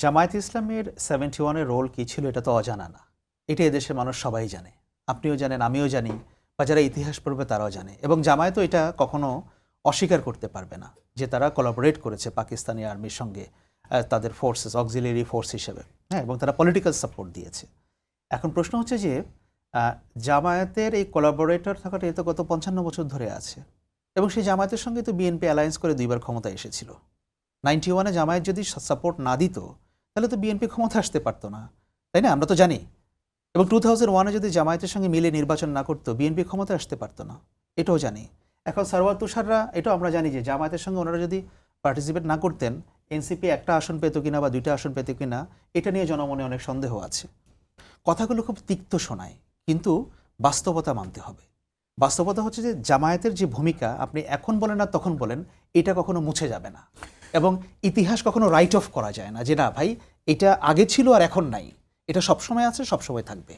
জামায়াত ইসলামের 71-এর রোল কী ছিল এটা তো অজানা না। এটা এদেশের মানুষ সবাই জানে। আপনিও জানেন, আমিও জানি, বা যারা ইতিহাস পড়বে তারাও জানে। এবং জামায়াতও এটা কখনো অস্বীকার করতে পারবে না যে তারা কোলাবোরেট করেছে পাকিস্তানি আর্মির সঙ্গে, তাদের ফোর্সেস, অক্সিলিয়ারি ফোর্স হিসেবে, হ্যাঁ, এবং তারা পলিটিক্যাল সাপোর্ট দিয়েছে। এখন প্রশ্ন হচ্ছে যে জামায়াতের এই কোলাবোরেটর থাকাটা এ তো গত 55 বছর ধরে আছে, এবং সেই জামায়াতের সঙ্গে তো বিএনপি অ্যালায়েন্স করে 2বার ক্ষমতায় এসেছিল। 91-এ জামায়াত যদি সাপোর্ট না দিত তাহলে তো বিএনপি ক্ষমতা আসতে পারতো না, তাই না? আমরা তো জানি। এবং 2001-এ যদি জামায়াতের সঙ্গে মিলে নির্বাচন না করতো বিএনপি ক্ষমতা আসতে পারতো না, এটাও জানি। এখন সারওয়ার তুষাররা, এটাও আমরা জানি যে জামায়াতের সঙ্গে ওনারা যদি পার্টিসিপেট না করতেন এনসিপি একটা আসন পেত কিনা বা 2টা আসন পেত কিনা, এটা নিয়ে জনমনে অনেক সন্দেহ আছে। কথাগুলো খুব তিক্ত শোনায়, কিন্তু বাস্তবতা মানতে হবে। বাস্তবতা হচ্ছে যে জামায়াতের যে ভূমিকা, আপনি এখন বলেন আর তখন বলেন, এটা কখনো মুছে যাবে না। এবং ইতিহাস কখনো রাইট অফ করা যায় না যে না ভাই এটা আগে ছিল আর এখন নাই। এটা সবসময় আছে, সবসময় থাকবে।